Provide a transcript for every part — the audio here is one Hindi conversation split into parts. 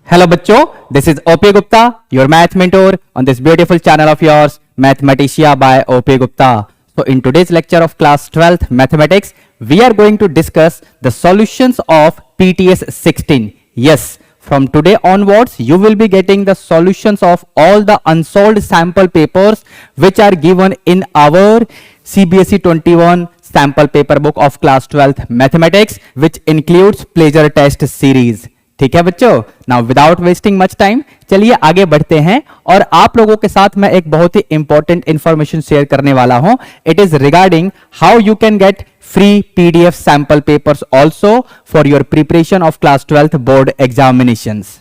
Hello बच्चों, this is OP Gupta, your math mentor on this beautiful channel of yours, Mathematica by OP Gupta. So in today's lecture of class 12th mathematics, we are going to discuss the solutions of PTS 16. Yes, from today onwards, you will be getting the solutions of all the unsolved sample papers which are given in our CBSE 21 sample paper book of class 12th mathematics, which includes pleasure test series. ठीक है बच्चों, now without wasting much time चलिए आगे बढ़ते हैं और आप लोगों के साथ मैं एक बहुत ही इंपॉर्टेंट इंफॉर्मेशन शेयर करने वाला हूं. It is regarding how you can get free PDF sample papers also for your preparation of class 12th board examinations.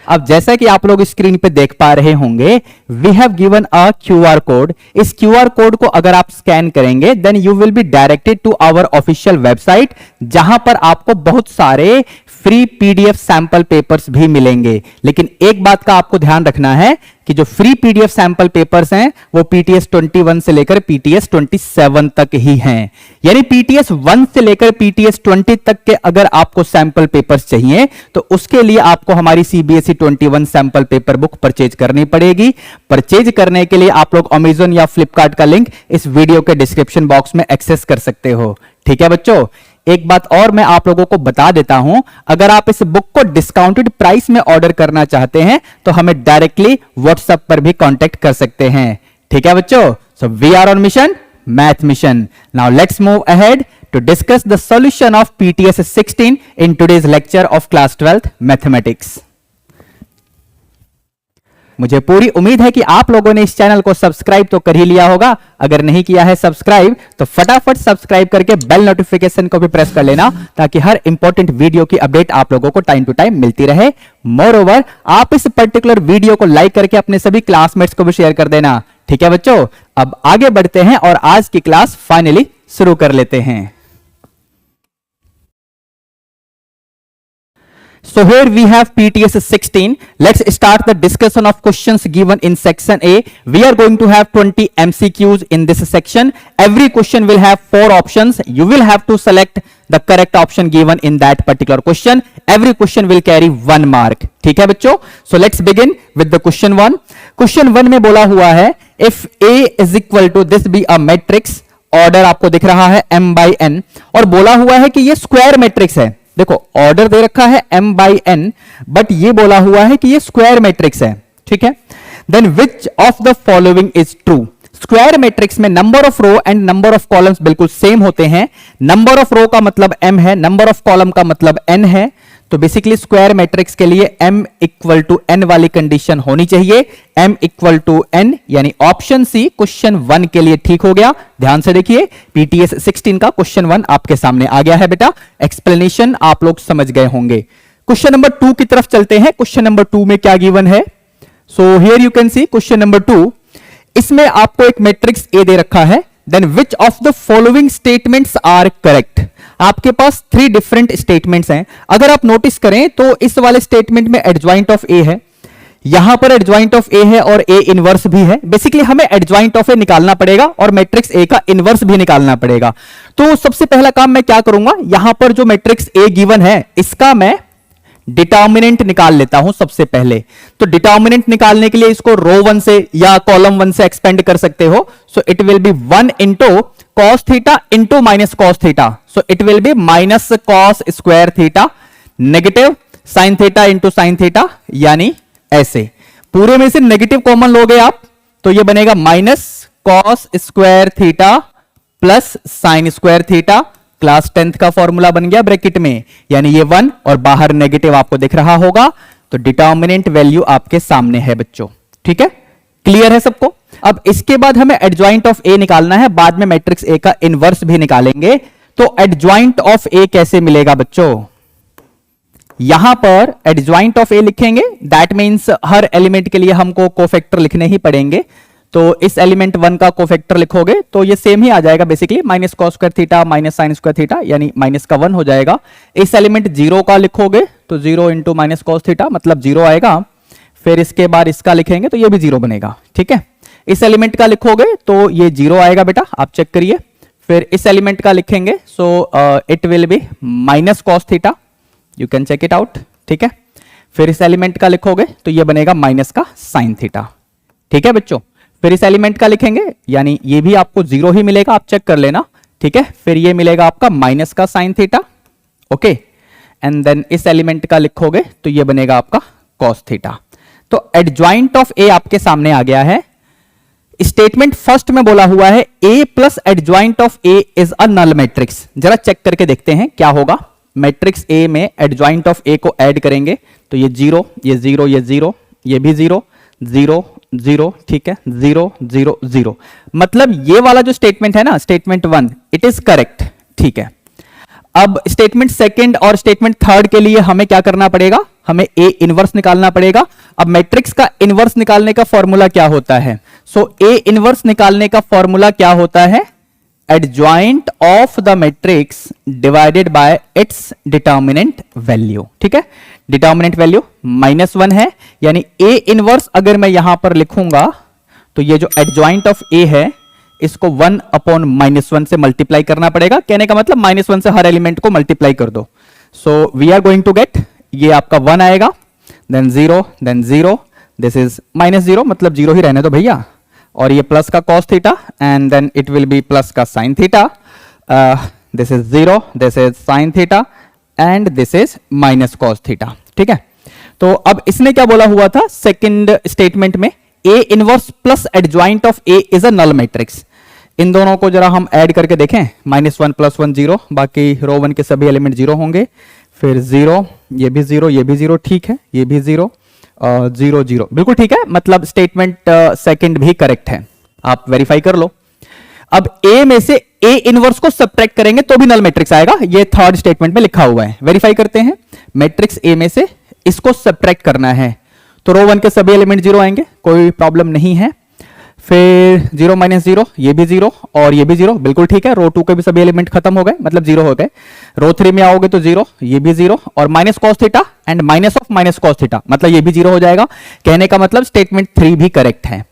अब जैसा कि आप लोग स्क्रीन पे देख पा रहे होंगे, we have given a QR code. इस क्यूआर कोड को अगर आप स्कैन करेंगे then you will be directed to our official website, जहां पर आपको बहुत सारे फ्री पीडीएफ सैंपल पेपर्स भी मिलेंगे. लेकिन एक बात का आपको ध्यान रखना है कि जो फ्री पीडीएफ सैंपल पेपर्स हैं वो पीटीएस 21 से लेकर पीटीएस 27 तक ही हैं. यानी पीटीएस 1 से लेकर पीटीएस 20 तक के अगर आपको सैंपल पेपर्स चाहिए तो उसके लिए आपको हमारी CBSE 21 sample paper book purchase करनी पड़ेगी. परचेज करने के लिए आप लोग अमेजन या फ्लिपकार्ट का लिंक इस वीडियो के डिस्क्रिप्शन बॉक्स में एक्सेस कर सकते हो. ठीक है बच्चों, एक बात और मैं आप लोगों को बता देता हूं, अगर आप इस बुक को डिस्काउंटेड प्राइस में ऑर्डर करना चाहते हैं तो हमें डायरेक्टली व्हाट्सएप पर भी कांटेक्ट कर सकते हैं. ठीक है बच्चों, so we are on mission, math mission. Now let's move ahead to discuss the solution of PTS 16 in today's lecture of class 12th mathematics. मुझे पूरी उम्मीद है कि आप लोगों ने इस चैनल को सब्सक्राइब तो कर ही लिया होगा. अगर नहीं किया है सब्सक्राइब तो फटाफट सब्सक्राइब करके बेल नोटिफिकेशन को भी प्रेस कर लेना ताकि हर इंपॉर्टेंट वीडियो की अपडेट आप लोगों को टाइम टू टाइम मिलती रहे. मोर ओवर, आप इस पर्टिकुलर वीडियो को लाइक करके अपने सभी क्लासमेट्स को भी शेयर कर देना. ठीक है बच्चों, अब आगे बढ़ते हैं और आज की क्लास फाइनली शुरू कर लेते हैं. So here we have PTS 16. Let's start the discussion of questions given in section A. We are going to have 20 MCQs in this section. Every question will have 4 options. You will have to select the correct option given in that particular question. Every question will carry 1 mark. ठीक है बच्चों? So let's begin with the question 1. Question 1 में बोला हुआ है, if A is equal to this be a matrix, order आपको दिख रहा है m by n, और बोला हुआ है कि ये स्क्वायर मैट्रिक्स है. देखो ऑर्डर दे रखा है m by n, बट ये बोला हुआ है कि ये स्क्वायर मैट्रिक्स है. ठीक है, then which of the following is true. Square matrix में number of row and number of columns बिल्कुल सेम होते हैं. नंबर ऑफ रो का मतलब m है, नंबर ऑफ कॉलम का मतलब n है. तो बेसिकली स्क्वायर मैट्रिक्स के लिए m इक्वल टू n वाली कंडीशन होनी चाहिए. m इक्वल टू n यानी ऑप्शन सी क्वेश्चन 1 के लिए ठीक हो गया. ध्यान से देखिए, पीटीएस 16 का क्वेश्चन 1 आपके सामने आ गया है बेटा. एक्सप्लेनेशन आप लोग समझ गए होंगे. क्वेश्चन नंबर 2 की तरफ चलते हैं. क्वेश्चन नंबर 2 में क्या गिवन है? So here you can see question number 2. इसमें आपको एक मैट्रिक्स ए दे रखा है. Then which of the following statements are correct. आपके पास 3 डिफरेंट स्टेटमेंट्स हैं. अगर आप नोटिस करें तो इस वाले स्टेटमेंट में एडजॉइंट ऑफ ए है, यहां पर एडजॉइंट ऑफ ए है और ए इनवर्स भी है. बेसिकली हमें एडजॉइंट ऑफ ए निकालना पड़ेगा और मैट्रिक्स ए का इनवर्स भी निकालना पड़ेगा. तो सबसे पहला काम मैं क्या करूंगा, यहां पर जो मैट्रिक्स ए गिवन है इसका मैं डिटर्मिनेंट निकाल लेता हूं सबसे पहले. तो डिटर्मिनेंट निकालने के लिए इसको रो 1 से या कॉलम 1 से एक्सपेंड कर सकते हो. सो it will B 1 into cos theta into minus cos theta. So it will be minus cos square theta negative sin theta into sin theta, यानी ऐसे. पूरे में से नेगेटिव कॉमन लोगे आप तो ये बनेगा minus cos square theta plus sin square theta. Class 10th का फॉर्मूला बन गया ब्रैकेट में, यानी ये 1 और बाहर नेगेटिव आपको दिख रहा होगा. तो डिटर्मिनेंट वैल्यू आपके सामने है बच्चों. ठीक है, क्लियर है सबको? अब इसके बाद हमें एडजॉइंट ऑफ ए निकालना है, बाद में मैट्रिक्स ए का इनवर्स भी निकालेंगे. तो एडजॉइंट ऑफ ए कैसे मिलेगा बच्चों? यहां पर एडजॉइंट ऑफ ए लिखेंगे, दैट मींस हर एलिमेंट के लिए हमको कोफैक्टर लिखने ही पड़ेंगे. तो इस एलिमेंट 1 का कोफैक्टर लिखोगे तो ये सेम ही आ जाएगा basically, minus cos square theta minus sin square theta, यानी माइनस का 1 हो जाएगा. इस एलिमेंट 0 का लिखोगे तो 0 इंटू माइनस cos थीटा मतलब 0 आएगा. फिर इसके बाद इसका लिखेंगे तो ये भी 0 बनेगा. ठीक है, इस एलिमेंट का लिखोगे तो ये 0 आएगा बेटा, आप चेक करिए. फिर इस एलिमेंट का लिखेंगे so it will be minus cos theta you can check it out, ठीक है। फिर इस एलिमेंट का लिखोगे तो ये बनेगा माइनस का साइन थीटा, ठीक है बच्चों। फिर इस एलिमेंट का लिखेंगे यानी ये भी आपको 0 ही मिलेगा, आप चेक कर लेना, ठीक है। फिर ये मिलेगा आपका माइनस का sine theta, okay. And then इस एलिमेंट का लिखोगे तो ये बनेगा आपका कॉस थीटा। तो एडजॉइंट ऑफ ए आपके सामने आ गया है। स्टेटमेंट फर्स्ट में बोला हुआ है A plus adjoint of A is a null matrix. जरा चेक करके देखते हैं क्या होगा। मैट्रिक्स ए में एडजॉइंट ऑफ ए को ऐड करेंगे तो ये 0, ये 0, ये 0, ये भी 0, 0, 0, ठीक है, 0, 0, 0। मतलब ये वाला जो स्टेटमेंट है ना, स्टेटमेंट 1, इट इज करेक्ट, ठीक है। अब स्टेटमेंट सेकंड और स्टेटमेंट थर्ड के लिए हमें क्या करना पड़ेगा, हमें ए इनवर्स निकालना पड़ेगा। अब मैट्रिक्स का इनवर्स निकालने का फॉर्मूला क्या होता है? सो ए इनवर्स निकालने का फॉर्मूला क्या होता है? Adjoint of the matrix divided by its determinant value, ठीक है। डिटर्मिनेंट वैल्यू -1 है, यानी ए इनवर्स अगर मैं यहां पर लिखूंगा तो ये जो एडजॉइंट ऑफ ए है इसको 1 अपॉन -1 से मल्टीप्लाई करना पड़ेगा। कहने का मतलब -1 से हर एलिमेंट को मल्टीप्लाई कर दो। So we are going to get, ये आपका 1 आएगा, देन 0, देन 0, दिस इज -0, मतलब 0 ही रहने दो भैया, और ये प्लस का cos theta and then it will be plus का sin theta, this is 0, this is sin theta and this is minus cos theta, ठीक है। तो अब इसने क्या बोला हुआ था सेकंड स्टेटमेंट में, A inverse plus adjoint of A is a null matrix. इन दोनों को जरा हम ऐड करके देखें, -1 + 1 0, बाकी रो 1 के सभी एलिमेंट 0 होंगे, फिर 0, ये भी 0, ये भी 0, ठीक है, ये भी 0, 0, 0, बिल्कुल ठीक है। मतलब स्टेटमेंट सेकंड भी करेक्ट है, आप वेरीफाई कर लो। अब ए में से ए इनवर्स को सब्ट्रैक्ट करेंगे तो भी नल मैट्रिक्स आएगा, ये थर्ड स्टेटमेंट में लिखा हुआ है। वेरीफाई करते हैं, मैट्रिक्स ए में से इसको सब्ट्रैक्ट करना है तो रो 1 के सभी एलिमेंट 0 आएंगे, कोई प्रॉब्लम नहीं है। फिर 0 - 0, ये भी 0 और ये भी 0, बिल्कुल ठीक है। रो 2 के भी सभी एलिमेंट खत्म हो गए, मतलब 0 हो गए। रो 3 में आओगे तो 0, ये भी 0 और minus cos theta and minus of minus cos theta, मतलब ये भी 0 हो जाएगा। कहने का मतलब स्टेटमेंट 3 भी करेक्ट है,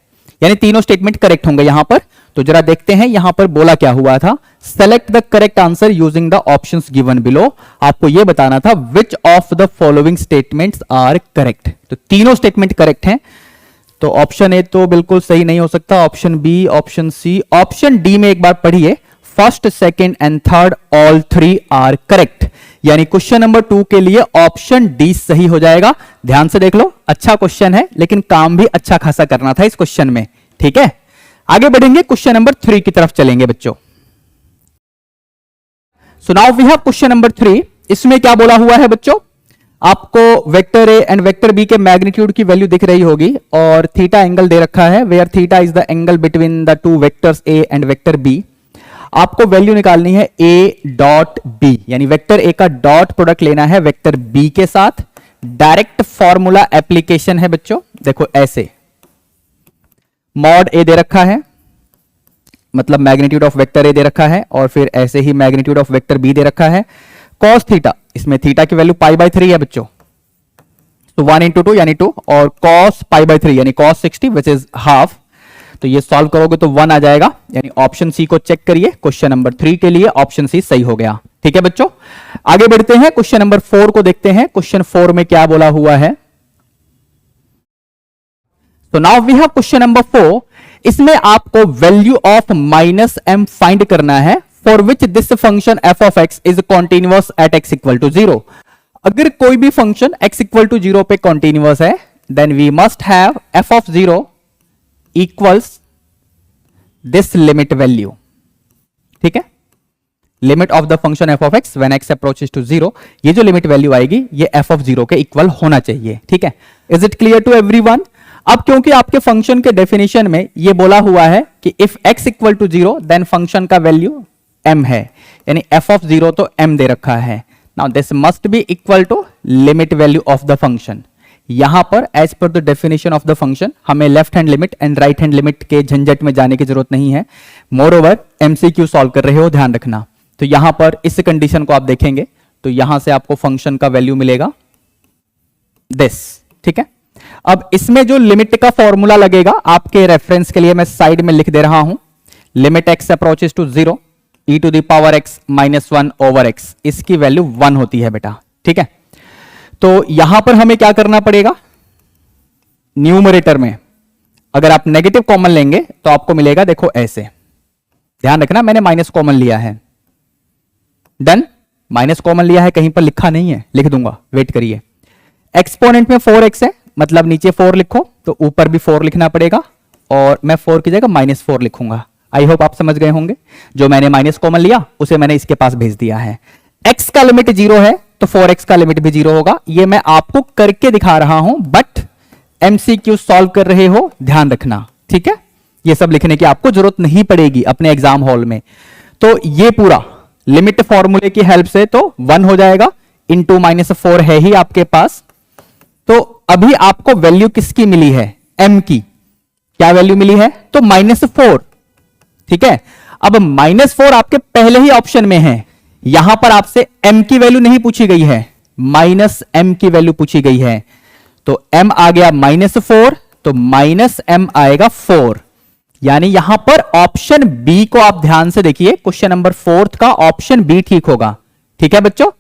यानी तीनों स्टेटमेंट करेक्ट होंगे यहां पर। तो जरा देखते हैं यहां पर बोला क्या हुआ था, select the correct answer using the options given below. आपको यह बताना था which of the following statements are correct. तो तीनों स्टेटमेंट करेक्ट हैं, तो ऑप्शन ए तो बिल्कुल सही नहीं हो सकता, option B, option C, option D में एक बार पढ़िए, first, second and third all 3 are correct. यानी क्वेश्चन नंबर 2 के लिए ऑप्शन डी सही हो जाएगा। ध्यान से देख लो, अच्छा क्वेश्चन है लेकिन काम भी अच्छा खासा करना था इस क्वेश्चन में, ठीक है। आगे बढ़ेंगे, क्वेश्चन नंबर 3 की तरफ चलेंगे बच्चों। So now we have question number 3। इसमें क्या बोला हुआ है बच्चों, आपको vector A and vector B के मैग्नीट्यूड की वैल्यू दिख रही होगी और थीटा एंगल दे रखा है, where theta is the angle between the two vectors A and vector B. आपको वैल्यू निकालनी है ए डॉट बी, यानी वेक्टर ए का डॉट प्रोडक्ट लेना है वेक्टर बी के साथ। डायरेक्ट फॉर्मूला एप्लीकेशन है बच्चों, देखो ऐसे, मॉड ए दे रखा है, मतलब मैग्नीट्यूड ऑफ वेक्टर ए दे रखा है, और फिर ऐसे ही मैग्नीट्यूड ऑफ वेक्टर बी दे रखा है। कॉस थीटा, इसमें थीटा की वैल्यू π/3 है बच्चों, तो 1 × 2 यानी 2, और cos π/3 यानी cos 60 विच इज हाफ। तो ये सॉल्व करोगे तो 1 आ जाएगा, यानी ऑप्शन सी को चेक करिए। क्वेश्चन नंबर 3 के लिए ऑप्शन सी सही हो गया, ठीक है बच्चों। आगे बढ़ते हैं, क्वेश्चन नंबर 4 को देखते हैं। क्वेश्चन 4 में क्या बोला हुआ है, तो now we have question number 4। इसमें आपको वैल्यू ऑफ -m फाइंड करना है, for which this function f of x is continuous at x = 0। अगर कोई भी फंक्शन x = 0 पे कॉन्टिन्यूअस है, then we must have f of 0 equals this limit value, ठीक है। Limit of the function f of x when x approaches to 0, ये जो लिमिट वैल्यू आएगी ये f of 0 के इक्वल होना चाहिए, ठीक है। Is it clear to everyone? अब क्योंकि आपके फंक्शन के डेफिनेशन में ये बोला हुआ है कि इफ x = 0 देन फंक्शन का वैल्यू m है, यानी f of 0 तो m दे रखा है। Now this must be equal to limit value of the function. यहां पर as per the definition of the function हमें left hand limit and right hand limit के झंझट में जाने की जरूरत नहीं है। मोर ओवर MCQ सॉल्व कर रहे हो, ध्यान रखना। तो यहां पर इस कंडीशन को आप देखेंगे तो यहां से आपको फंक्शन का वैल्यू मिलेगा दिस, ठीक है। अब इसमें जो लिमिट का फॉर्मूला लगेगा, आपके रेफरेंस के लिए मैं साइड में लिख दे रहा हूं, limit x approaches to 0 e to the power x -1 over x, इसकी वैल्यू 1 होती है बेटा, ठीक है। तो यहां पर हमें क्या करना पड़ेगा, न्यूमरेटर में अगर आप नेगेटिव कॉमन लेंगे तो आपको मिलेगा, देखो ऐसे, ध्यान रखना मैंने माइनस कॉमन लिया है, डन, माइनस कॉमन लिया है, कहीं पर लिखा नहीं है, लिख दूंगा, वेट करिए। एक्सपोनेंट में 4x है, मतलब नीचे 4 लिखो तो ऊपर भी 4 लिखना पड़ेगा, और मैं 4 की जगह -4 लिखूंगा। आई होप आप समझ गए होंगे, जो मैंने माइनस कॉमन लिया उसे मैंने इसके पास भेज दिया है। x का लिमिट 0 है तो 4x का लिमिट भी 0 होगा। ये मैं आपको करके दिखा रहा हूं, बट MCQ सॉल्व कर रहे हो, ध्यान रखना, ठीक है। ये सब लिखने की आपको जरूरत नहीं पड़ेगी अपने एग्जाम हॉल में। तो ये पूरा लिमिट फॉर्मूले की हेल्प से तो 1 हो जाएगा, इंटू -4 है ही आपके पास। तो अभी आपको वैल्यू किसकी मिली है, m की, क्या वैल्यू मिली है, तो -4, ठीक है। अब -4 आपके पहले ही ऑप्शन में है, यहां पर आपसे m की वैल्यू नहीं पूछी गई है, -m की वैल्यू पूछी गई है। तो m आ गया -4, तो -m आएगा 4, यानी यहां पर ऑप्शन बी को आप ध्यान से देखिए, क्वेश्चन नंबर 4 का ऑप्शन बी ठीक होगा, ठीक है बच्चों।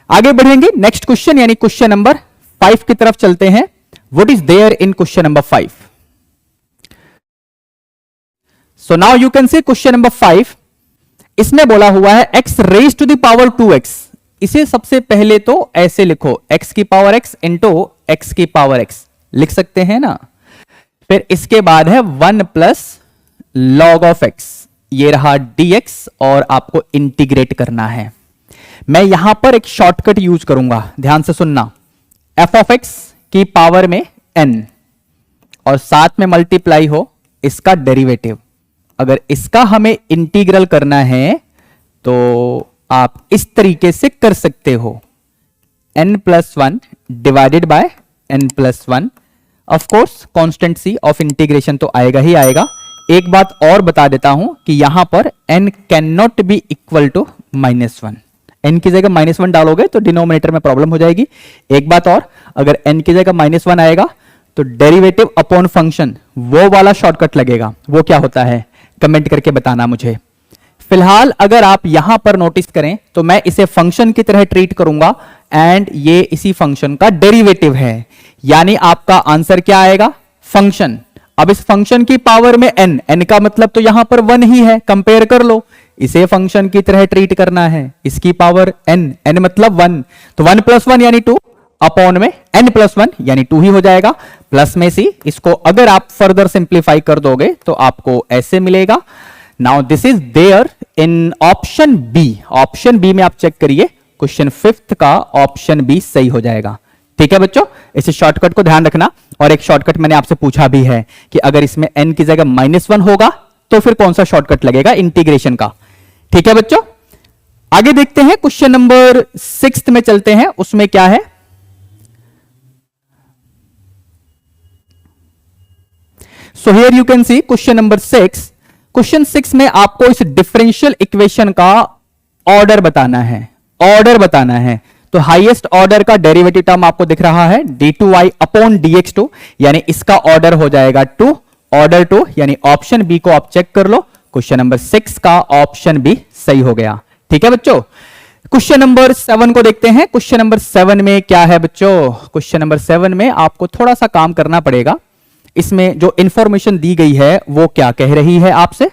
आगे बढ़ेंगे नेक्स्ट क्वेश्चन, यानी क्वेश्चन नंबर 5 की तरफ चलते हैं। What is there in question number 5? So now you can see question number 5, इसमें बोला हुआ है x raise to the power 2x। इसे सबसे पहले तो ऐसे लिखो, x की पावर x इंटू x की पावर x, लिख सकते हैं ना। फिर इसके बाद है 1 प्लस लॉग ऑफ x, ये रहा dx, और आपको इंटीग्रेट करना है। मैं यहां पर एक शॉर्टकट यूज करूंगा, ध्यान से सुनना, f ऑफ x की पावर में n और साथ में मल्टीप्लाई हो इसका डेरिवेटिव। अगर इसका हमें इंटीग्रल करना है तो आप इस तरीके से कर सकते हो, n+1 divided by n+1। Of course constituency of integration तो आएगा ही आएगा। एक बात और बता देता हूं कि यहां पर n can not be equal to -1, n की जगह -1 डालोगे तो डिनोमिनेटर में प्रॉब्लम हो जाएगी। एक बात और, अगर n की जगह -1 आएगा तो डेरिवेटिव अपॉन फंक्शन, वो वाला शॉर्टकट लगेगा, वो क्या होता है कमेंट करके बताना मुझे। फिलहाल अगर आप यहां पर नोटिस करें तो मैं इसे फंक्शन की तरह ट्रीट करूंगा, एंड ये इसी फंक्शन का डेरिवेटिव है, यानी आपका आंसर क्या आएगा, फंक्शन। अब इस फंक्शन की पावर में n का मतलब तो यहां पर 1 ही है, कंपेयर कर लो, इसे फंक्शन की तरह ट्रीट करना है, इसकी पावर n मतलब 1, तो 1 + 1 यानी 2, अपॉन में n+1 यानी 2 ही हो जाएगा, प्लस में सी। इसको अगर आप फर्दर सिंप्लीफाई कर दोगे तो आपको ऐसे मिलेगा। Now this is there in option B. Option B में आप चेक करिए, क्वेश्चन 5 का ऑप्शन बी सही हो जाएगा, ठीक है बच्चों। इस शॉर्टकट को ध्यान रखना। और एक शॉर्टकट मैंने आपसे पूछा भी है कि अगर इसमें n की जगह -1 होगा तो फिर कौन सा शॉर्टकट लगेगा इंटीग्रेशन का, ठीक है बच्चों। आगे देखते हैं, क्वेश्चन नंबर 6 में चलते हैं, उसमें क्या है। So here you can see question number 6। Question 6 में आपको इस डिफरेंशियल इक्वेशन का ऑर्डर बताना है, ऑर्डर बताना है। तो हाईएस्ट ऑर्डर का डेरिवेटिव टर्म आपको दिख रहा है d2y अपॉन dx2, यानी इसका ऑर्डर हो जाएगा 2, ऑर्डर 2, यानी ऑप्शन बी को आप चेक कर लो, क्वेश्चन नंबर 6 का ऑप्शन बी सही हो गया, ठीक है बच्चों। क्वेश्चन नंबर 7 को देखते हैं। क्वेश्चन नंबर 7 में क्या है बच्चों, क्वेश्चन नंबर 7 में आपको थोड़ा सा काम करना पड़ेगा। इसमें जो इंफॉर्मेशन दी गई है वो क्या कह रही है आपसे,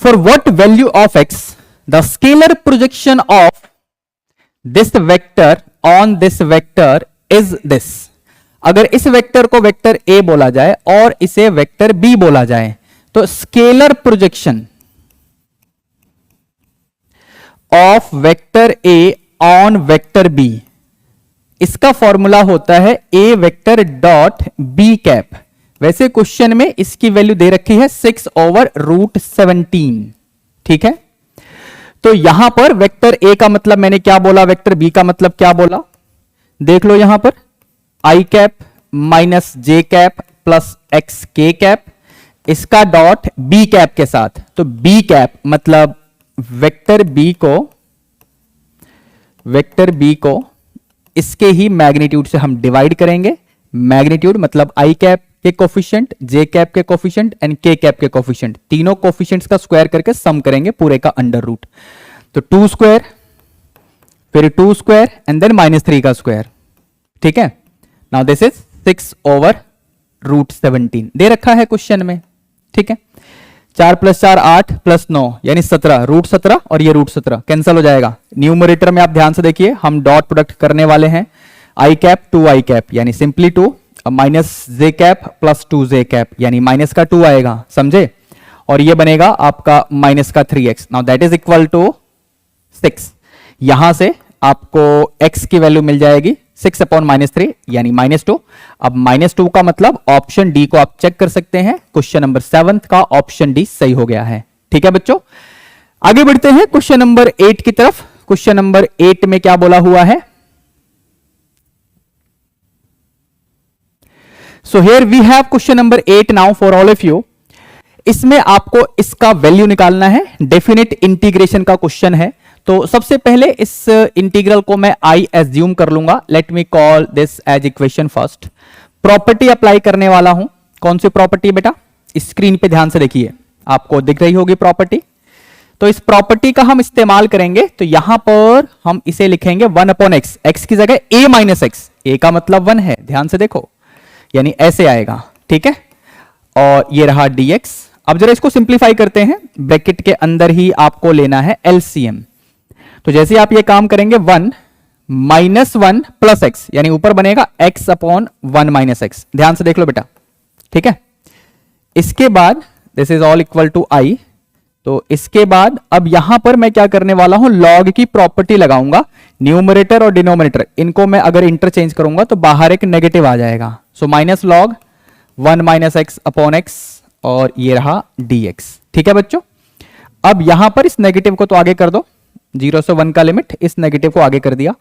for what value of x the scalar projection of this vector on this vector is this. अगर इस वेक्टर को वेक्टर a बोला जाए और इसे वेक्टर b बोला जाए तो scalar projection of vector a on vector b, इसका फॉर्मूला होता है a vector dot b cap. वैसे क्वेश्चन में इसकी वैल्यू दे रखी है 6/√17, ठीक है। तो यहां पर वेक्टर a का मतलब मैंने क्या बोला, वेक्टर b का मतलब क्या बोला, देख लो यहां पर i cap minus j cap plus x k cap, इसका डॉट b कैप के साथ। तो b कैप मतलब वेक्टर b को इसके ही मैग्नीट्यूड से हम डिवाइड करेंगे। मैग्नीट्यूड मतलब i कैप के कोफिशिएंट, j कैप के कोफिशिएंट एंड k कैप के कोफिशिएंट, तीनों कोफिशिएंट्स का स्क्वायर करके सम करेंगे पूरे का अंडर रूट। तो 2 स्क्वायर, फिर 2 स्क्वायर एंड देन -3 का स्क्वायर, ठीक है। नाउ दिस इज 6/√17 दे रखा है क्वेश्चन में, ठीक है। 4 + 4 8 + 9 यानी 17, √17 और ये √17 कैंसिल हो जाएगा। न्यूमरेटर में आप ध्यान से देखिए, हम डॉट प्रोडक्ट करने वाले हैं, i cap two i cap यानी simply 2, minus j cap plus 2j cap यानी माइनस का 2 आएगा, समझे। और ये बनेगा आपका माइनस का 3x। Now that is equal to 6। यहां से आपको x की वैल्यू मिल जाएगी 6/-3 यानी -2। अब -2 का मतलब ऑप्शन डी को आप चेक कर सकते हैं, क्वेश्चन नंबर 7 का ऑप्शन डी सही हो गया है, ठीक है बच्चों। आगे बढ़ते हैं क्वेश्चन नंबर 8 की तरफ। क्वेश्चन नंबर 8 में क्या बोला हुआ है? So here we have question number 8 now for all of you. इसमें आपको इसका वैल्यू निकालना है, डेफिनेट इंटीग्रेशन का क्वेश्चन है। तो सबसे पहले इस इंटीग्रल को मैं आई एज्यूम कर लूंगा, let me call this as equation first. Property apply करने वाला हूं। कौन सी प्रॉपर्टी बेटा? स्क्रीन पे ध्यान से देखिए, आपको दिख रही होगी प्रॉपर्टी। तो इस प्रॉपर्टी का हम इस्तेमाल करेंगे, तो यहां पर हम इसे लिखेंगे 1/x, x की जगह a - x, a का मतलब 1 है, ध्यान से देखो, यानी ऐसे आएगा, ठीक है। और ये रहा dx। अब जरा इसको सिंप्लीफाई करते हैं, ब्रैकेट के अंदर ही आपको लेना है LCM। तो जैसे आप ये काम करेंगे 1 - 1 + x यानी ऊपर बनेगा x/1 - x, ध्यान से देख लो बेटा, ठीक है। इसके बाद this is all equal to i। तो इसके बाद अब यहां पर मैं क्या करने वाला हूं, लॉग की प्रॉपर्टी लगाऊंगा। न्यूमरेटर और डिनोमिनेटर इनको मैं अगर इंटरचेंज करूंगा तो बाहर एक नेगेटिव आ जाएगा। सो -log 1 - x/x और ये रहा dx, ठीक है बच्चों। अब यहां पर इस नेगेटिव को तो आगे कर दो, 0 से 1 का लिमिट, इस नेगेटिव को आगे कर दिया।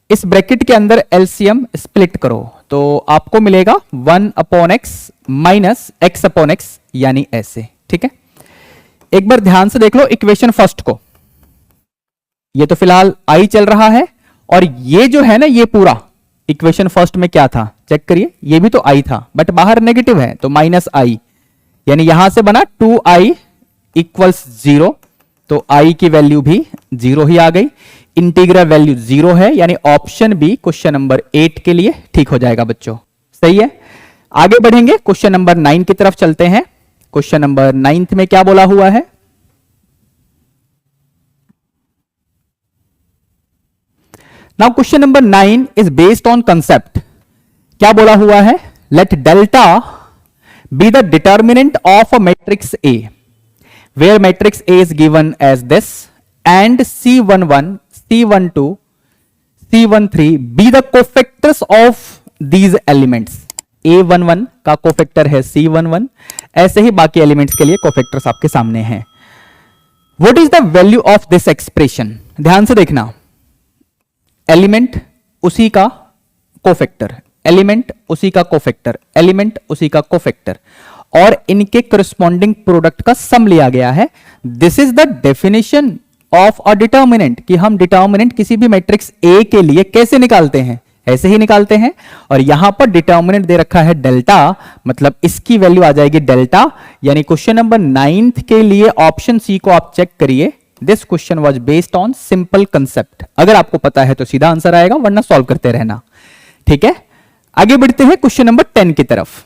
इस ब्रैकेट के अंदर एलसीएम स्प्लिट करो तो आपको मिलेगा 1/x - x/x यानी ऐसे, ठीक है। एक बार ध्यान से देख लो इक्वेशन फर्स्ट को, ये तो फिलहाल i चल रहा है, और ये जो है ना, ये पूरा इक्वेशन फर्स्ट में क्या था चेक करिए, ये भी तो i था बट बाहर नेगेटिव है तो -i, यानी यहां से बना 2i = 0। तो i की वैल्यू भी 0 ही आ गई, इंटीग्रल वैल्यू 0 है, यानी ऑप्शन बी क्वेश्चन नंबर 8 के लिए ठीक हो जाएगा बच्चों, सही है। आगे बढ़ेंगे, क्वेश्चन नंबर 9 की तरफ चलते हैं। क्वेश्चन नंबर 9 में क्या बोला हुआ है? Now question number 9 is based on concept. क्या बोला हुआ है? Let delta be the determinant of a matrix A, where matrix A is given as this and C11, C12, C13 be the cofactors of these elements। A11 का कोफैक्टर है C11, ऐसे ही बाकी एलिमेंट्स के लिए कोफैक्टर्स आपके सामने हैं। What is the value of this expression? ध्यान से देखना, एलिमेंट उसी का कोफैक्टर, एलिमेंट उसी का कोफैक्टर, एलिमेंट उसी का कोफैक्टर, और इनके करस्पॉन्डिंग प्रोडक्ट का सम लिया गया है। This is the definition of a determinant, कि हम डिटर्मिनेंट किसी भी मैट्रिक्स ए के लिए कैसे निकालते हैं, ऐसे ही निकालते हैं। और यहां पर डिटर्मिनेंट दे रखा है डेल्टा, मतलब इसकी वैल्यू आ जाएगी डेल्टा, यानी क्वेश्चन नंबर 9 के लिए ऑप्शन सी को आप चेक करिए। This question was based on simple concept. अगर आपको पता है तो सीधा आंसर आएगा, वरना सॉल्व करते रहना, ठीक है। आगे बढ़ते हैं क्वेश्चन नंबर 10 की तरफ।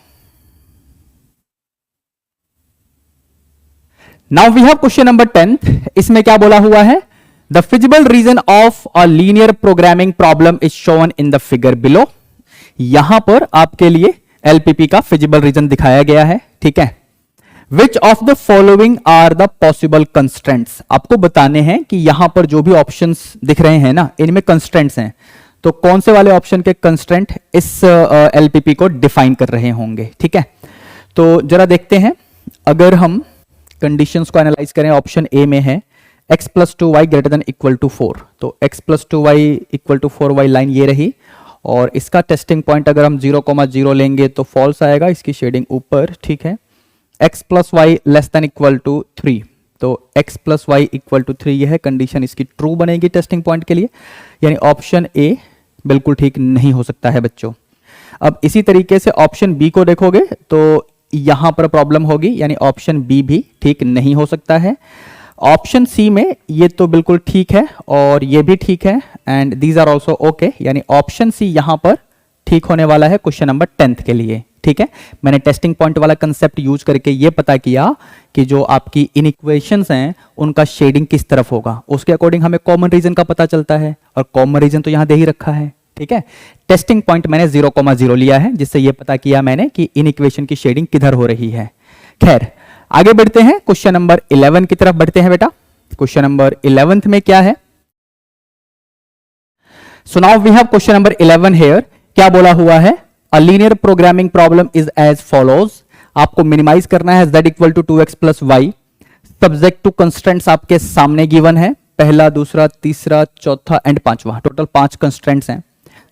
Now we have question number 10th। इसमें क्या बोला हुआ है? The feasible reason of a linear programming problem is shown in the figure below। यहां पर आपके लिए LPP का feasible reason दिखाया गया है, ठीक है। Which of the following are the possible constraints? आपको बताने हैं कि यहां पर जो भी ऑप्शंस दिख रहे हैं ना, इनमें कंस्ट्रेंट्स हैं, तो कौन से वाले ऑप्शन के कंस्ट्रेंट इस LPP को डिफाइन कर रहे होंगे, ठीक है। तो जरा देखते हैं, अगर हम कंडीशंस को एनालाइज करें, ऑप्शन ए में है x + 2y > 4, तो x + 2y = 4y लाइन ये रही, और इसका टेस्टिंग पॉइंट अगर हम 0,0 लेंगे तो फॉल्स आएगा, इसकी शेडिंग ऊपर, ठीक है। x + y <= 3, तो x + y = 3, यह है कंडीशन, इसकी ट्रू बनेगी टेस्टिंग पॉइंट के लिए, यानी ऑप्शन ए बिल्कुल ठीक नहीं हो सकता है बच्चों। अब इसी तरीके से ऑप्शन बी को देखोगे तो यहां पर प्रॉब्लम होगी, यानी ऑप्शन बी भी ठीक नहीं हो सकता है। ऑप्शन सी में ये तो बिल्कुल ठीक है और ये भी ठीक है, and these are also okay, यानी ऑप्शन सी यहां पर ठीक होने वाला है क्वेश्चन नंबर 10th के लिए। ठीक है, मैंने टेस्टिंग पॉइंट वाला कंसेप्ट यूज करके ये पता किया कि जो आपकी इनइक्वेशंस हैं उनका शेडिंग किस तरफ होगा, उसके अकॉर्डिंग हमें कॉमन रीजन का पता चलता है, और कॉमन रीजन तो यहां दे ही रखा है। ठीक है, टेस्टिंग पॉइंट मैंने 0,0 लिया है, जिससे ये पता किया मैंने कि इनइक्वेशन की शेडिंग किधर हो रही है। खैर, आगे बढ़ते हैं, क्वेश्चन नंबर 11 की तरफ बढ़ते हैं बेटा। क्वेश्चन नंबर 11th में क्या है? So now we have question number 11 here. क्या बोला हुआ है? A linear programming problem is as follows. आपको मिनिमाइज करना है z equal to 2x plus Y. Subject to constraints आपके सामने गिवन है, पहला, दूसरा, तीसरा, चौथा एंड पांचवा, टोटल 5 कंस्ट्रेंट्स हैं।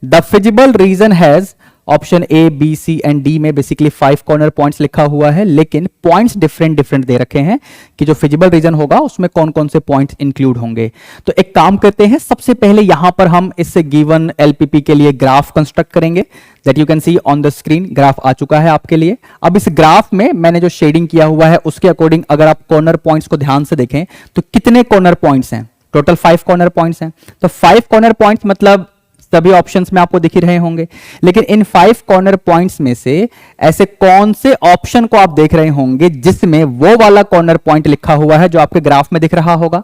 The feasible region has option A, B, C and D में बेसिकली 5 कॉर्नर पॉइंट्स लिखा हुआ है, लेकिन पॉइंट्स डिफरेंट दे रखे हैं कि जो फिजिबल रीजन होगा उसमें कौन कौन से पॉइंट्स इंक्लूड होंगे। तो एक काम करते हैं, सबसे पहले यहां पर हम इस गिवन एलपीपी के लिए ग्राफ कंस्ट्रक्ट करेंगे। That you can see on the screen, graph आ चुका है आपके लिए। अब इस ग्राफ में मैंने जो शेडिंग किया हुआ है उसके अकॉर्डिंग अगर आप कॉर्नर पॉइंट्स को ध्यान से देखें तो कितने कॉर्नर पॉइंट्स हैं? टोटल 5 कॉर्नर पॉइंट्स हैं। तो 5 कॉर्नर पॉइंट्स मतलब सभी ऑप्शंस में आपको दिख ही रहे होंगे, लेकिन इन 5 कॉर्नर पॉइंट्स में से ऐसे कौन से ऑप्शन को आप देख रहे होंगे जिसमें वो वाला कॉर्नर पॉइंट लिखा हुआ है जो आपके ग्राफ में दिख रहा होगा?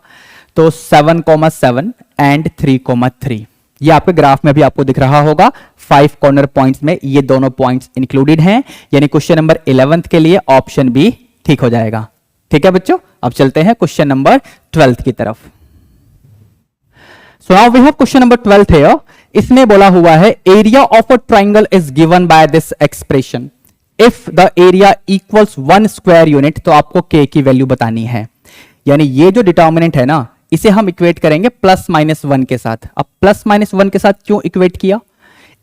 तो 7,7 एंड 3,3 ये आपके ग्राफ में भी आपको दिख रहा होगा। 5 कॉर्नर पॉइंट्स में ये दोनों पॉइंट्स इंक्लूडेड हैं, यानी क्वेश्चन नंबर 11th के लिए ऑप्शन बी ठीक हो जाएगा। ठीक है बच्चों, अब चलते हैं क्वेश्चन नंबर 12th की तरफ। So now we have question number 12th here. इसमें बोला हुआ है area of a triangle is given by this expression if the area equals 1 square unit. तो आपको k की वैल्यू बतानी है, यानी ये जो डिटर्मिनेंट है ना, इसे हम इक्वेट करेंगे प्लस माइनस 1 के साथ। अब प्लस माइनस 1 के साथ क्यों इक्वेट किया?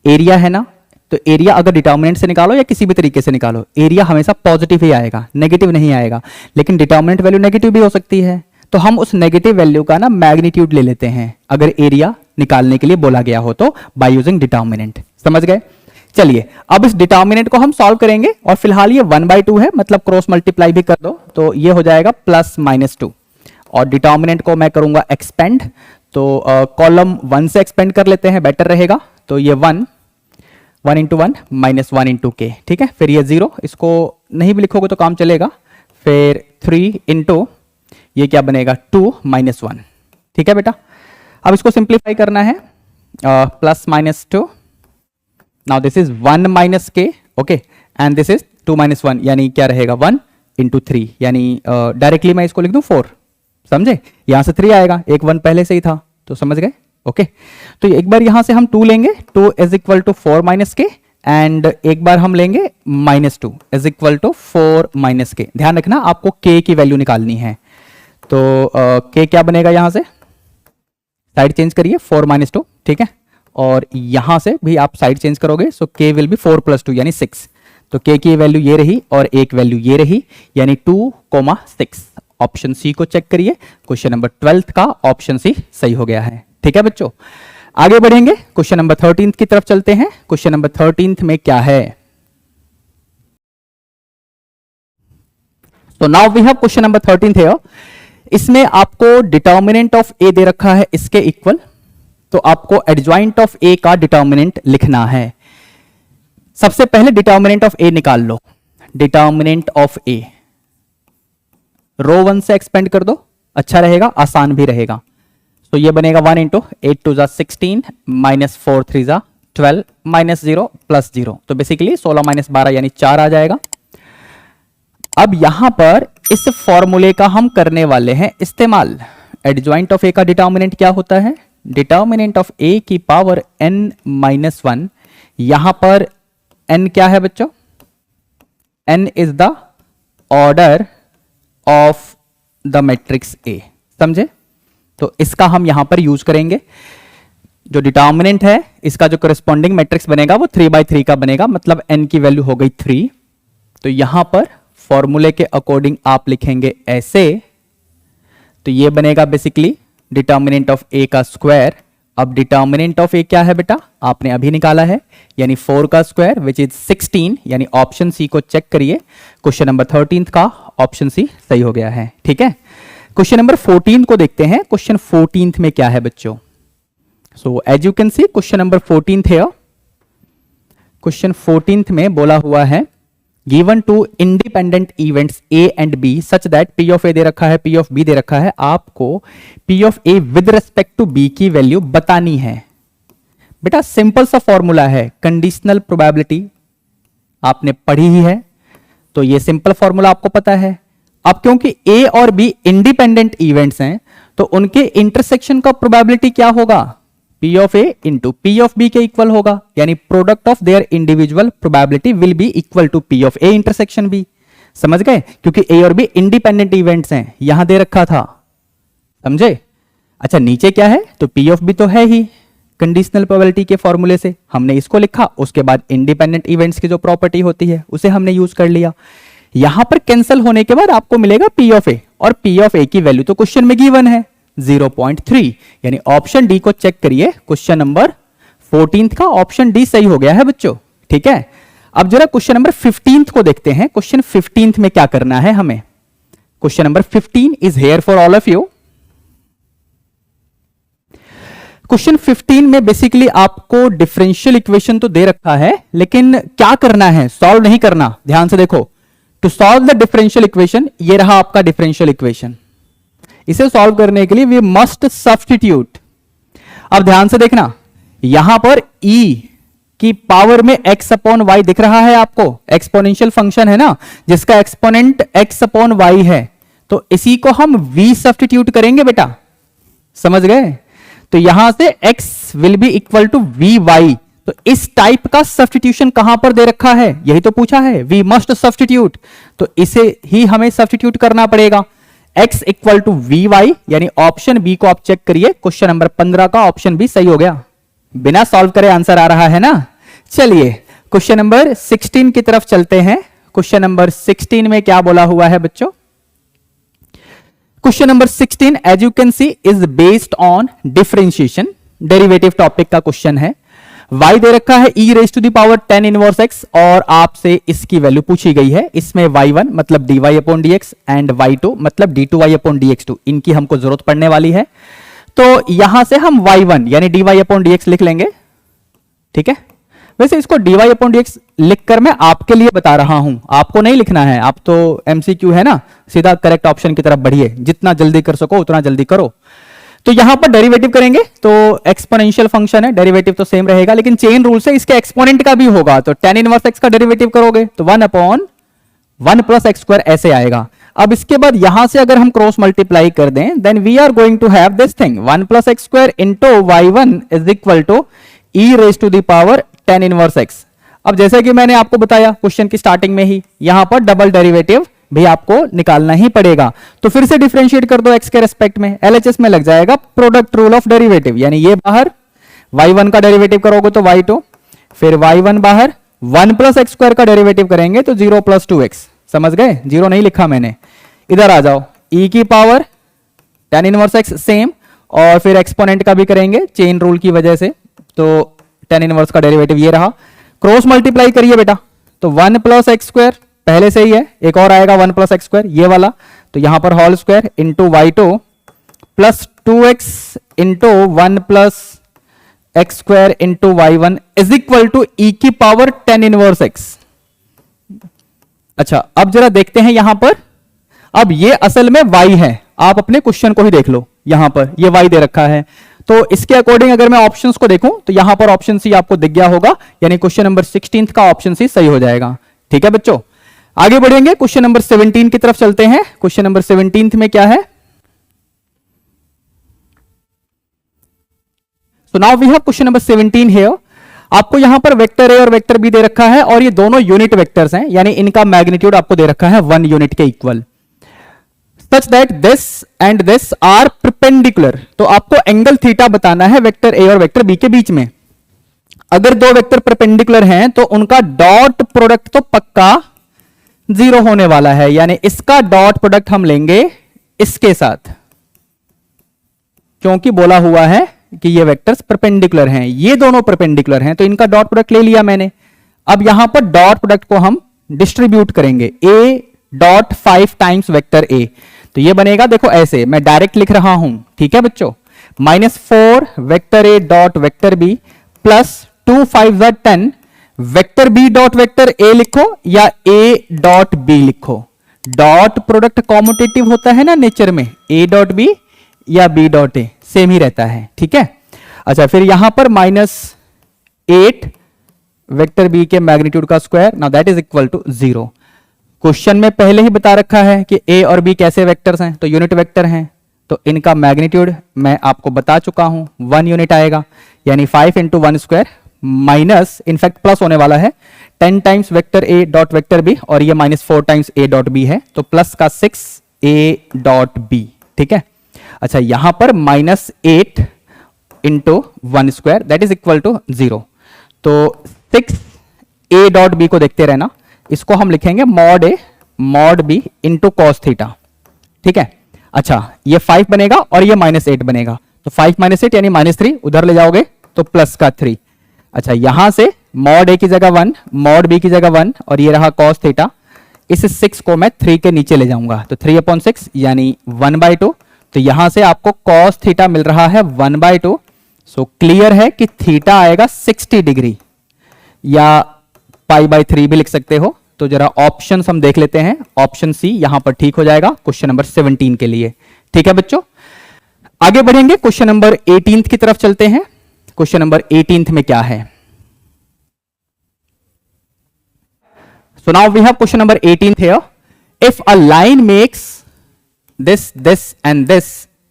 एरिया है ना, तो एरिया अगर डिटर्मिनेंट से निकालो या किसी भी तरीके से निकालो, एरिया हमेशा पॉजिटिव ही आएगा, नेगेटिव नहीं आएगा। लेकिन डिटर्मिनेंट वैल्यू नेगेटिव भी हो सकती है, तो हम उस नेगेटिव वैल्यू का ना मैग्नीट्यूड ले लेते हैं अगर एरिया निकालने के लिए बोला गया हो तो, बाय यूजिंग डिटर्मिनेंट। समझ गए? चलिए, अब इस डिटर्मिनेंट को हम सॉल्व करेंगे, और फिलहाल ये 1/2 है, मतलब क्रॉस मल्टीप्लाई भी कर दो तो ये हो जाएगा प्लस माइनस 2, और डिटर्मिनेंट को मैं करूंगा एक्सपेंड, तो कॉलम 1 से एक्सपेंड कर लेते हैं, बेटर रहेगा। तो ये 1 इंटू 1 माइनस 1 इंटू के। ठीक है, फिर ये 0, इसको नहीं भी लिखोगे तो काम चलेगा। फिर 3 इंटू ये क्या बनेगा 2 माइनस 1। ठीक है बेटा, अब इसको सिंप्लीफाई करना है, plus minus 2, now this is 1 minus K, okay, and this is 2 minus 1, यानी क्या रहेगा 1 इंटू 3, यानी डायरेक्टली मैं इसको लिख दूं 4। समझे? यहां से 3 आएगा, एक 1 पहले से ही था, तो समझ गए? ओके, तो एक बार यहां से हम 2 लेंगे, 2 is equal to 4 minus K, and एक बार हम लेंगे minus 2 is equal to 4 minus K. ध्यान रखना आपको के की वैल्यू निकालनी है, तो के क्या बनेगा? यहां से साइड चेंज करिए, 4 माइनस 2, ठीक है, और यहां से भी आप साइड चेंज करोगे, सो के विल बी 4 प्लस 2 यानी 6। तो के की वैल्यू ये रही और एक वैल्यू ये रही, यानी 2,6। ऑप्शन सी को चेक करिए, क्वेश्चन नंबर 12th का ऑप्शन सी सही हो गया है। ठीक है बच्चों, आगे बढ़ेंगे, क्वेश्चन नंबर 13th की तरफ चलते हैं। क्वेश्चन नंबर 13th में क्या है? तो now we have question number 13th here. इसमें आपको डिटर्मिनेंट ऑफ ए दे रखा है इसके इक्वल, तो आपको एडजॉइंट ऑफ ए का डिटर्मिनेंट लिखना है। सबसे पहले डिटर्मिनेंट ऑफ ए निकाल लो। डिटर्मिनेंट ऑफ ए रो 1 से एक्सपेंड कर दो, अच्छा रहेगा, आसान भी रहेगा। तो ये बनेगा 1 into 8 to 16 minus 4 3 12 minus 0 plus 0, तो बेसिकली 16 माइनस 12 यानी 4 आ जाएगा। अब यहां पर इस फॉर्मूले का हम करने वाले हैं इस्तेमाल। एडजॉइंट ऑफ ए का डिटर्मिनेंट क्या होता है? डिटर्मिनेंट ऑफ ए की पावर n माइनस 1। यहां पर n क्या है बच्चों? n is the order of the matrix A. समझे? तो इसका हम यहां पर यूज करेंगे। जो डिटर्मिनेंट है इसका जो करस्पॉन्डिंग मैट्रिक्स बनेगा वो 3/3 का बनेगा, मतलब n की वैल्यू हो गई 3। तो यहां पर फॉर्मूले के अकॉर्डिंग आप लिखेंगे ऐसे, तो ये बनेगा बेसिकली डिटर्मिनेंट ऑफ ए का स्क्वायर। अब डिटर्मिनेंट ऑफ ए क्या है बेटा? आपने अभी निकाला है, यानी 4 का स्क्वायर विच इज 16, यानी ऑप्शन सी को चेक करिए। क्वेश्चन नंबर 13th का ऑप्शन सी सही हो गया है। ठीक है, क्वेश्चन नंबर 14 को देखते हैं। क्वेश्चन 14th में क्या है बच्चों? So as you can see question number 14th here. Question 14th में बोला हुआ है given two independent events A and B such that P of A दे रखा है, पी ऑफ बी दे रखा है, आपको P of A with respect to B की वैल्यू बतानी है। बेटा सिंपल सा फॉर्मूला है, कंडीशनल प्रोबेबिलिटी आपने पढ़ी ही है, तो ये सिंपल फॉर्मूला आपको पता है। अब क्योंकि ए और बी इंडिपेंडेंट इवेंट्स हैं तो उनके इंटरसेक्शन का प्रोबेबिलिटी क्या होगा, P of A into P of B के इक्वल होगा, यानी product of their individual probability will be equal to P of A intersection B. समझ गए, क्योंकि ए और बी इंडिपेंडेंट इवेंट्स हैं, यहां दे रखा था, समझे। अच्छा नीचे क्या है, तो पी ऑफ बी तो है ही कंडीशनल प्रोबेबिलिटी के फॉर्मूले से, हमने इसको लिखा, उसके बाद इंडिपेंडेंट इवेंट्स की जो प्रॉपर्टी होती है उसे हमने यूज कर लिया। यहां पर कैंसिल होने के बाद आपको मिलेगा पी ऑफ ए, और पी ऑफ ए की वैल्यू तो क्वेश्चन में गिवन है 0.3, यानी ऑप्शन डी को चेक करिए, क्वेश्चन नंबर 14th का ऑप्शन डी सही हो गया है बच्चों। ठीक है, अब जरा क्वेश्चन नंबर 15th को देखते हैं। क्वेश्चन 15th में क्या करना है हमें, question number 15 is here for all of you. Question 15 में बेसिकली आपको डिफरेंशियल इक्वेशन तो दे रखा है, लेकिन क्या करना है, सॉल्व नहीं करना। ध्यान से देखो, to solve the differential equation, ये रहा आपका डिफरेंशियल इक्वेशन, इसे सॉल्व करने के लिए वी मस्ट सब्स्टिट्यूट। अब ध्यान से देखना, यहां पर e की पावर में x अपॉन वाई दिख रहा है आपको, एक्सपोनेंशियल फंक्शन है ना, जिसका एक्सपोनेंट x अपॉन वाई है, तो इसी को हम v सब्स्टिट्यूट करेंगे बेटा, समझ गए। तो यहां से x will be equal to V Y, तो इस टाइप का सब्स्टिट्यूशन कहां पर दे रखा है, यही तो पूछा है, वी मस्ट सब्स्टिट्यूट, तो इसे ही हमें सब्स्टिट्यूट करना पड़ेगा। x equal to V Y, यानी ऑप्शन बी को आप चेक करिए, क्वेश्चन नंबर 15 का ऑप्शन बी सही हो गया, बिना सॉल्व करे आंसर आ रहा है ना। चलिए क्वेश्चन नंबर 16 की तरफ चलते हैं। क्वेश्चन नंबर 16 में क्या बोला हुआ है बच्चों, question number 16 as you can see is based on differentiation, derivative topic का क्वेश्चन है। y दे रखा है e raise to the power 10 inverse x, और आपसे इसकी वैल्यू पूछी गई है। इसमें y1 मतलब dy upon dx and y2 मतलब d2y अपॉन dx2, इनकी हमको जरूरत पड़ने वाली है। तो यहां से हम y1 यानी dy अपॉन dx लिख लेंगे। ठीक है, वैसे इसको dy अपॉन dx लिखकर मैं आपके लिए बता रहा हूं, आपको नहीं लिखना है, आप तो MCQ है ना, सीधा करेक्ट ऑप्शन की तरफ बढ़िए, जितना जल्दी कर सको उतना जल्दी करो। तो यहां पर डेरिवेटिव करेंगे तो एक्सपोनेंशियल फंक्शन है, डेरिवेटिव तो सेम रहेगा, लेकिन चेन रूल से इसके एक्सपोनेंट का भी होगा, तो tan इनवर्स x का डेरिवेटिव करोगे तो 1 अपॉन 1 प्लस एक्स स्क्वायर ऐसे आएगा। अब इसके बाद यहां से अगर हम क्रॉस मल्टीप्लाई कर दें, then we are going to have this thing 1 plus X square into y1 is equal to e raise to the power tan inverse x। अब जैसे कि मैंने आपको बताया क्वेश्चन की स्टार्टिंग में ही, यहां पर डबल डेरिवेटिव भी आपको निकालना ही पड़ेगा, तो फिर से डिफरेंशिएट कर दो x के रेस्पेक्ट में, LHS में लग जाएगा प्रोडक्ट रूल ऑफ डेरिवेटिव, यानी ये बाहर y1 का डेरिवेटिव करोगे तो y2, फिर y1 बाहर 1 प्लस एक्स स्क्वायर का डेरिवेटिव करेंगे तो 0 प्लस 2x। समझ गए, 0 नहीं लिखा मैंने, इधर आ जाओ, e की power tan inverse x same, और फिर एक्सपोनेंट का भी करेंगे चेन रूल की वजह से, तो tan इनवर्स का डेरिवेटिव ये रहा, क्रॉस मल्टीप्लाई करिए बेटा, तो 1 प्लस एक्स स्क्वायर पहले से ही है, एक और आएगा 1 प्लस एक्स स्क्वायर ये वाला, तो यहां पर whole square into y2 plus 2x into 1 plus X square into y1 is equal to e की पावर tan इनवर्स x। अच्छा अब जरा देखते हैं यहां पर, अब ये असल में y है, आप अपने क्वेश्चन को ही देख लो, यहां पर ये y दे रखा है, तो इसके अकॉर्डिंग अगर मैं ऑप्शंस को देखूं तो यहां पर ऑप्शन सी आपको दिख गया होगा, यानी क्वेश्चन नंबर 16 का ऑप्शन सी सही हो जाएगा। ठीक है बच्चों, आगे बढ़ेंगे, क्वेश्चन नंबर 17 की तरफ चलते हैं। क्वेश्चन नंबर 17 में क्या है, so now we have question number 17 here. आपको यहां पर वेक्टर ए और वेक्टर बी दे रखा है, और ये दोनों यूनिट वेक्टर्स हैं, यानी इनका मैग्नीट्यूड आपको दे रखा है 1 यूनिट के equal, such that this and this are perpendicular. तो आपको एंगल थीटा बताना है वेक्टर ए और वेक्टर बी के बीच में। अगर दो वेक्टर परपेंडिकुलर हैं तो उनका डॉट प्रोडक्ट तो पक्का 0 होने वाला है, यानी इसका डॉट प्रोडक्ट हम लेंगे इसके साथ, क्योंकि बोला हुआ है कि ये वेक्टर्स परपेंडिकुलर हैं, ये दोनों परपेंडिकुलर हैं, तो इनका डॉट प्रोडक्ट ले लिया मैंने। अब यहां पर डॉट प्रोडक्ट को हम डिस्ट्रीब्यूट करेंगे, a dot 5 times vector a, तो ये बनेगा, देखो ऐसे मैं डायरेक्ट लिख रहा हूं, ठीक है बच्चों, -4 vector a dot vector b plus 2 5 10 vector B dot vector A लिखो या ए डॉट बी लिखो, डॉट प्रोडक्ट कॉम्यूटेटिव होता है ना नेचर में, ए डॉट बी या बी डॉट ए सेम ही रहता है, ठीक है। अच्छा, फिर यहां पर -8 वेक्टर बी के मैग्नीट्यूड का square, now that is equal to 0। Question में पहले ही बता रखा है कि ए और बी कैसे वेक्टर्स हैं, तो यूनिट वेक्टर हैं, तो इनका मैग्नीट्यूड मैं आपको बता चुका हूं 1 यूनिट आएगा, यानी 5 × 1 स्क्वायर माइनस, इनफैक्ट प्लस होने वाला है 10 times vector A dot vector B, और ये -4 टाइम्स ए डॉट बी है, तो प्लस का 6 ए डॉट बी, ठीक है। अच्छा, यहां पर -8 × 1 square that is equal to 0, तो 6 ए डॉट बी को देखते रहना, इसको हम लिखेंगे mod A mod B into cos theta, ठीक है। अच्छा, ये 5 बनेगा और ये -8 बनेगा, तो 5 - 8 यानी -3, उधर ले जाओगे तो प्लस का 3। अच्छा, यहां से मॉड ए की जगह 1, मॉड बी की जगह 1, और ये रहा कॉस थीटा, इस 6 को मैं 3 के नीचे ले जाऊंगा, तो 3/6 यानी 1/2, तो यहां से आपको कॉस थीटा मिल रहा है 1/2। सो क्लियर है कि थीटा आएगा 60 डिग्री, या π/3 भी लिख सकते हो। तो जरा ऑप्शन हम देख लेते हैं, ऑप्शन सी यहां पर ठीक हो जाएगा क्वेश्चन नंबर 17 के लिए, ठीक है बच्चों। आगे बढ़ेंगे, क्वेश्चन नंबर 18 की तरफ चलते हैं। क्वेश्चन नंबर 18 में क्या है? So now we have question number 18 here. If a line makes this and this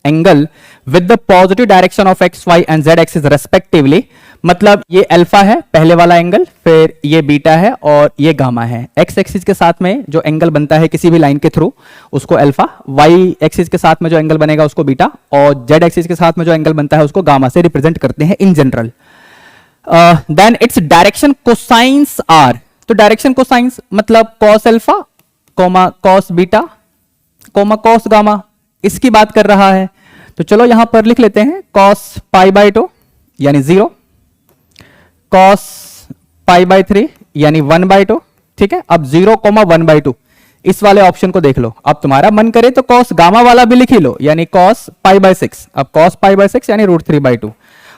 angle with the positive direction of x, y and z axis respectively, मतलब ये अल्फा है पहले वाला एंगल, फिर ये बीटा है और ये गामा है। x एक्सिस के साथ में जो एंगल बनता है किसी भी लाइन के थ्रू उसको अल्फा, y एक्सिस के साथ में जो एंगल बनेगा उसको बीटा, और z एक्सिस के साथ में जो एंगल बनता है उसको गामा से रिप्रेजेंट करते हैं in general. Then its direction cosines are, तो डायरेक्शन कोसाइंस मतलब cos alpha comma cos beta comma cos gamma, इसकी बात कर रहा है। तो चलो यहां पर लिख लेते हैं cos π/2 यानी 0, cos π/3 यानी 1/2, ठीक है। अब 0, 1/2 इस वाले ऑप्शन को देख लो। अब तुम्हारा मन करे तो cos गामा वाला भी लिख ही लो, यानी cos π/6। अब cos π/6 यानी √3/2।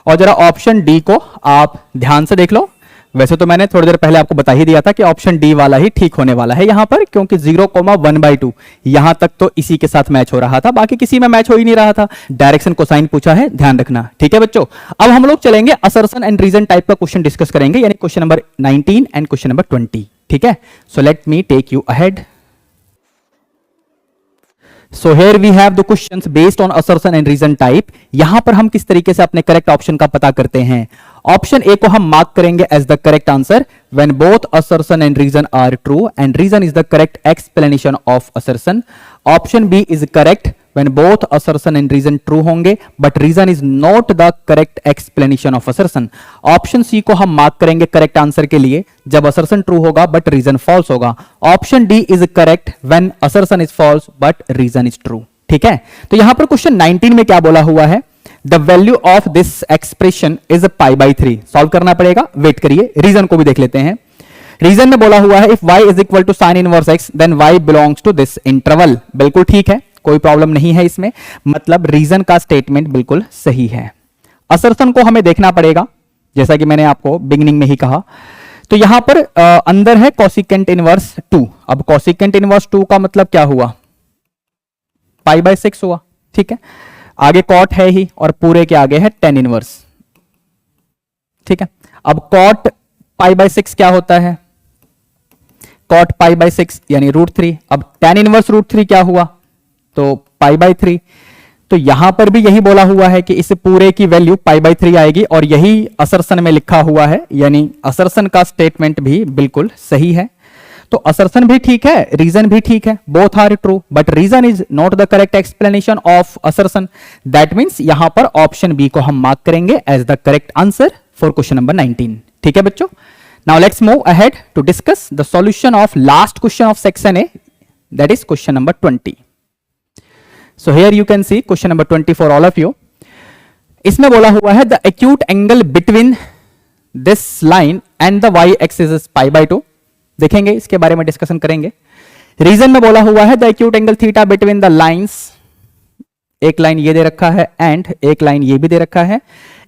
और जरा ऑप्शन डी को आप ध्यान से देख लो। वैसे तो मैंने थोड़ी देर पहले आपको बता ही दिया था कि ऑप्शन डी वाला ही ठीक होने वाला है यहां पर, क्योंकि 0, 1/2 यहां तक तो इसी के साथ मैच हो रहा था, बाकी किसी में मैच हो ही नहीं रहा था। डायरेक्शन कोसाइन पूछा है, ध्यान रखना, ठीक है बच्चों। अब हम लोग चलेंगे असर्शन एंड रीजन टाइप का क्वेश्चन डिस्कस करेंगे, यानी question number 19 and question number 20, ठीक है। So let me take you ahead. So here we have the questions based on assertion and reason type। यहां पर हम किस तरीके से अपने करेक्ट ऑप्शन का पता करते हैं। ऑप्शन ए को हम मार्क करेंगे as the correct answer when both assertion and reason are true and reason is the correct explanation of assertion। Option B is correct when both assertion and reason true होंगे but reason is not the correct explanation of assertion। Option C को हम मार्क करेंगे करेक्ट आंसर के लिए जब assertion true होगा but reason false होगा। Option D is correct when assertion is false but reason is true, ठीक है। तो यहां पर क्वेश्चन 19 में क्या बोला हुआ है? The value of this expression is π/3। Solve करना पड़ेगा, वेट करिए, रीजन को भी देख लेते हैं। रीजन में बोला हुआ है if y is equal to sine inverse x then y belongs to this interval. बिल्कुल ठीक है, कोई प्रॉब्लम नहीं है इसमें, मतलब रीजन का स्टेटमेंट बिल्कुल सही है। असर्शन को हमें देखना पड़ेगा, जैसा कि मैंने आपको बिगिनिंग में ही कहा। तो यहां पर अंदर है कोसिकेंट इनवर्स 2। अब कोसिकेंट इनवर्स 2 का मतलब क्या हुआ? π/6 हुआ, ठीक है। आगे कॉट है ही और पूरे के आगे है tan इनवर्स, ठीक है। अब कॉट π/6 क्या होता है? कॉट π/6 यानी √3। अब tan इनवर्स √3 क्या हुआ? तो π/3। तो यहां पर भी यही बोला हुआ है कि इस पूरे की वैल्यू π/3 आएगी और यही असर्शन में लिखा हुआ है, यानी असर्शन का स्टेटमेंट भी बिल्कुल सही है। तो असर्शन भी ठीक है, रीजन भी ठीक है, both are true but reason is not the correct explanation of assertion. That means यहां पर ऑप्शन बी को हम मार्क करेंगे as the correct answer for question number 19, ठीक है बच्चों। Now let's move ahead to discuss the solution of last question of section A, that is question number 20। So here you can see question number 20 for all of you. इसमें बोला हुआ है the acute angle between this line and the y axis is π/2। देखेंगे, इसके बारे में डिस्कशन करेंगे। रीजन में बोला हुआ है the acute angle theta between the lines एक लाइन ये दे रखा है एंड एक लाइन ये भी दे रखा है,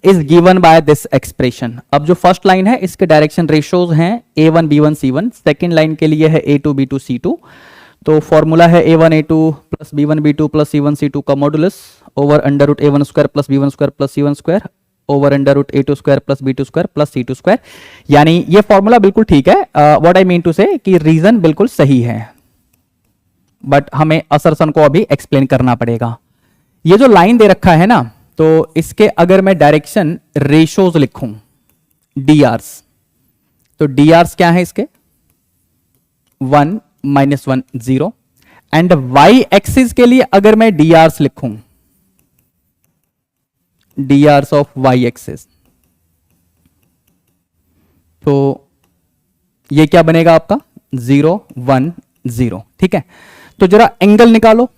is given by this expression. अब जो फर्स्ट लाइन है इसके डायरेक्शन रेशियोज हैं a1 b1 c1, second line के लिए है a2 b2 c2। तो फॉर्मूला है a1 a2 plus b1 b2 plus c1 c2 का modulus over under root a1 square plus b1 square plus c1 square over under root a2 square plus b2 square plus c2 square. यानी ये फॉर्मूला बिल्कुल ठीक है। व्हाट आई मीन टू से कि रीजन बिल्कुल सही है, बट हमें असर्शन को अभी एक्सप्लेन करना पड़ेगा। ये जो लाइन दे रखा है ना, तो इसके अगर मैं डायरेक्शन रेशियोज लिखूं drs, तो drs क्या है इसके 1 -1 0, एंड y एक्सिस के लिए अगर मैं drs लिखूं drs ऑफ y एक्सिस, तो ये क्या बनेगा आपका 0 1 0। ठीक है, तो जरा एंगल निकालो,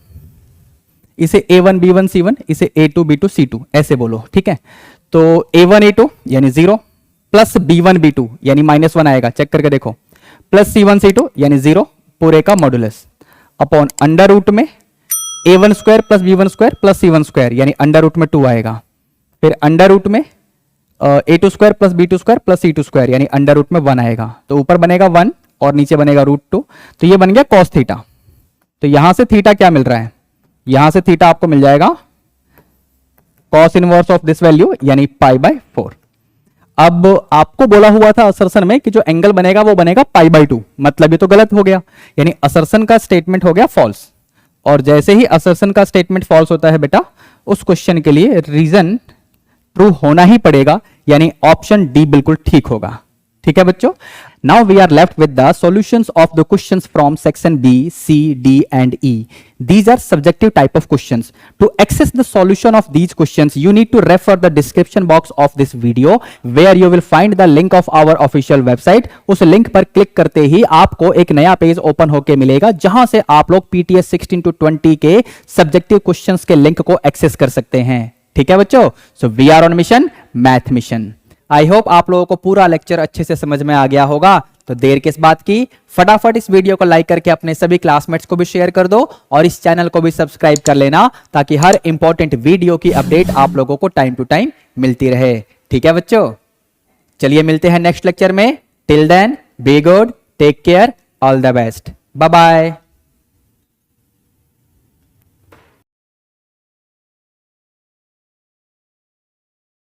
इसे a1 b1 c1, इसे a2 b2 c2 ऐसे बोलो। ठीक है, तो a1 a2 यानी 0 प्लस b1 b2 यानी -1 आएगा, चेक करके देखो, प्लस c1 c2 यानी 0 पूरे का मॉडुलस अपॉन अंडर रूट में a1 square plus b1 square plus c1 square यानी अंडर रूट में 2 आएगा, फिर अंडर रूट में a2 square plus b2 square plus c2 square यानी अंडर रूट में 1 आएगा, तो ऊपर बनेगा 1 और नीचे बनेगा √2, तो ये बन गया cos थीटा। तो यहां से थीटा क्या मिल रहा है, यहां से थीटा आपको मिल जाएगा cos inverse of this value यानी π/4। अब आपको बोला हुआ था असर्शन में कि जो एंगल बनेगा वो बनेगा π/2, मतलब ये तो गलत हो गया, यानी असर्शन का स्टेटमेंट हो गया फॉल्स। और जैसे ही असर्शन का स्टेटमेंट फॉल्स होता है बेटा, उस क्वेश्चन के लिए रीजन ट्रू होना ही पड़ेगा, यानी ऑप्शन डी बिल्कुल ठीक होगा। ठीक है बच्चों, now we are left with the solutions of the questions from section B, C, D and E. These are subjective type of questions. To access the solution of these questions, you need to refer the description box of this video, where you will find the link of our official website. उस लिंक पर क्लिक करते ही आपको एक नया पेज ओपन होके मिलेगा, जहां से आप लोग PTS 16 to 20 के सब्जेक्टिव क्वेश्चंस के लिंक को एक्सेस कर सकते हैं। ठीक है बच्चों, so we are on mission, math mission. I hope आप लोगों को पूरा लेक्चर अच्छे से समझ में आ गया होगा। तो देर किस बात की, फटाफट इस वीडियो को लाइक करके अपने सभी क्लासमेट्स को भी शेयर कर दो और इस चैनल को भी सब्सक्राइब कर लेना, ताकि हर इंपॉर्टेंट वीडियो की अपडेट आप लोगों को टाइम टू टाइम मिलती रहे। ठीक है बच्चों, चलिए मिलते हैं नेक्स्ट लेक्चर में। Till then be good, take care, all the best, bye bye.